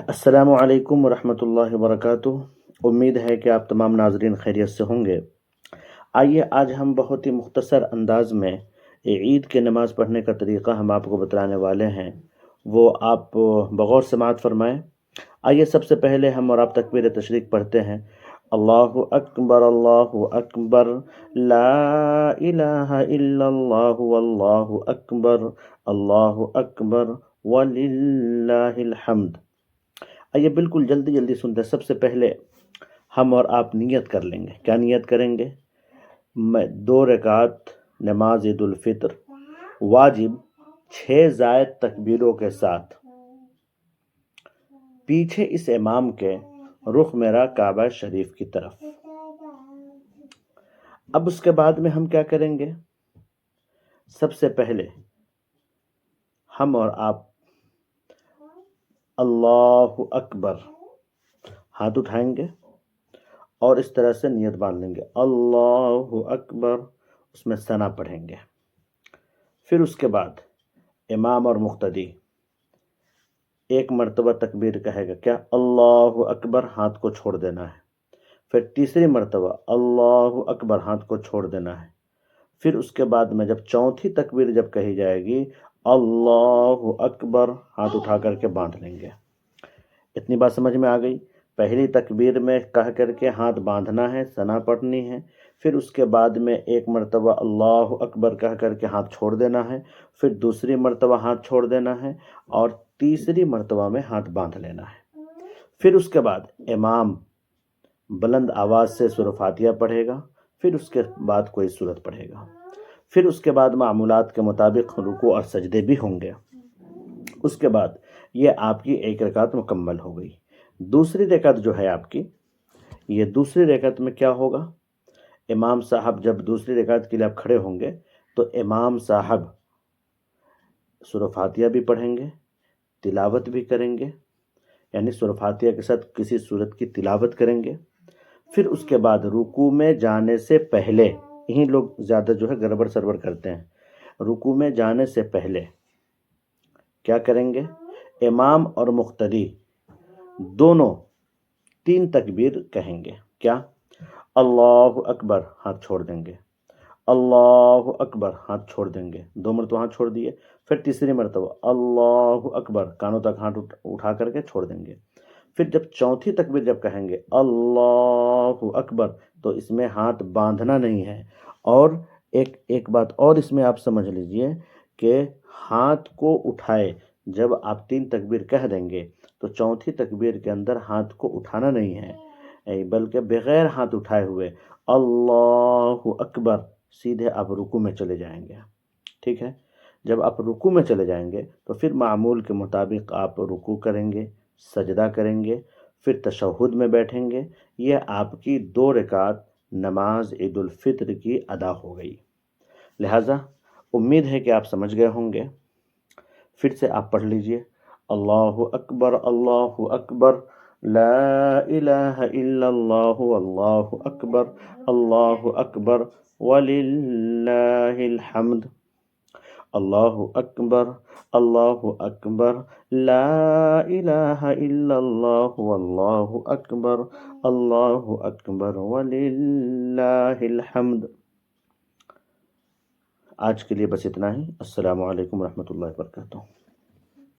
السلام علیکم ورحمۃ اللہ وبرکاتہ۔ امید ہے کہ آپ تمام ناظرین خیریت سے ہوں گے۔ آئیے آج ہم بہت ہی مختصر انداز میں عید کے نماز پڑھنے کا طریقہ ہم آپ کو بتلانے والے ہیں، وہ آپ بغور سماعت فرمائیں۔ آئیے سب سے پہلے ہم اور آپ تکبیر تشریق پڑھتے ہیں۔ اللہ اکبر لا الہ الا اللہ واللہ اکبر وللہ الحمد۔ آئیے بالکل جلدی جلدی سنتے ہیں۔ سب سے پہلے ہم اور آپ نیت کر لیں گے۔ کیا نیت کریں گے؟ میں 2 رکعت نماز عید الفطر واجب 6 زائد تکبیروں کے ساتھ، پیچھے اس امام کے رخ میرا کعبہ شریف کی طرف۔ اب اس کے بعد میں ہم کیا کریں گے؟ سب سے پہلے ہم اور آپ اللہ اکبر ہاتھ اٹھائیں گے اور اس طرح سے نیت باندھ لیں گے، اللہ اکبر، اس میں ثنا پڑھیں گے۔ پھر اس کے بعد امام اور مقتدی 1 مرتبہ تکبیر کہے گا، کیا اللہ اکبر، ہاتھ کو چھوڑ دینا ہے۔ پھر تیسری مرتبہ اللہ اکبر، ہاتھ کو چھوڑ دینا ہے۔ پھر اس کے بعد میں جب چوتھی تکبیر جب کہی جائے گی، اللہ اکبر، ہاتھ اٹھا کر کے باندھ لیں گے۔ اتنی بات سمجھ میں آ گئی؟ پہلی تکبیر میں کہہ کر کے ہاتھ باندھنا ہے، ثنا پڑھنی ہے۔ پھر اس کے بعد میں 1 مرتبہ اللہ اکبر کہہ کر کے ہاتھ چھوڑ دینا ہے۔ پھر دوسری مرتبہ ہاتھ چھوڑ دینا ہے اور تیسری مرتبہ میں ہاتھ باندھ لینا ہے۔ پھر اس کے بعد امام بلند آواز سے سورہ فاتحہ پڑھے گا، پھر اس کے بعد کوئی سورت پڑھے گا۔ پھر اس کے بعد معمولات کے مطابق رکوع اور سجدے بھی ہوں گے۔ اس کے بعد یہ آپ کی 1 رکعت مکمل ہو گئی۔ دوسری رکعت جو ہے آپ کی، یہ دوسری رکعت میں کیا ہوگا؟ امام صاحب جب دوسری رکعت کے لیے آپ کھڑے ہوں گے تو امام صاحب سورہ فاتحہ بھی پڑھیں گے، تلاوت بھی کریں گے، یعنی سورہ فاتحہ کے ساتھ کسی سورت کی تلاوت کریں گے۔ پھر اس کے بعد رکوع میں جانے سے پہلے، یہی لوگ زیادہ جو ہے گڑبڑ سربڑ کرتے ہیں، رکوع میں جانے سے پہلے کیا کریں گے؟ امام اور مقتدی دونوں 3 تکبیر کہیں گے۔ کیا؟ اللہ اکبر، ہاتھ چھوڑ دیں گے، اللہ اکبر، ہاتھ چھوڑ دیں گے، 2 مرتبہ ہاتھ چھوڑ دیے۔ پھر تیسری مرتبہ اللہ اکبر، کانوں تک ہاتھ اٹھا کر کے چھوڑ دیں گے۔ پھر جب چوتھی تکبیر جب کہیں گے اللہ اکبر، تو اس میں ہاتھ باندھنا نہیں ہے۔ اور ایک بات اور اس میں آپ سمجھ لیجئے کہ ہاتھ کو اٹھائے، جب آپ 3 تکبیر کہہ دیں گے تو چوتھی تکبیر کے اندر ہاتھ کو اٹھانا نہیں ہے، بلکہ بغیر ہاتھ اٹھائے ہوئے اللہ اکبر سیدھے آپ رکوع میں چلے جائیں گے۔ ٹھیک ہے؟ جب آپ رکوع میں چلے جائیں گے تو پھر معمول کے مطابق آپ رکوع کریں گے، سجدہ کریں گے، پھر تشہد میں بیٹھیں گے۔ یہ آپ کی 2 رکعت نماز عید الفطر کی ادا ہو گئی۔ لہٰذا امید ہے کہ آپ سمجھ گئے ہوں گے۔ پھر سے آپ پڑھ لیجئے، اللہ اکبر لا الہ الا اللہ واللہ اکبر وللہ الحمد۔ اللہ اکبر لا الہ الا اللہ واللہ اکبر وللہ الحمد۔ آج کے لیے بس اتنا ہی۔ السلام علیکم ورحمۃ اللہ وبرکاتہ۔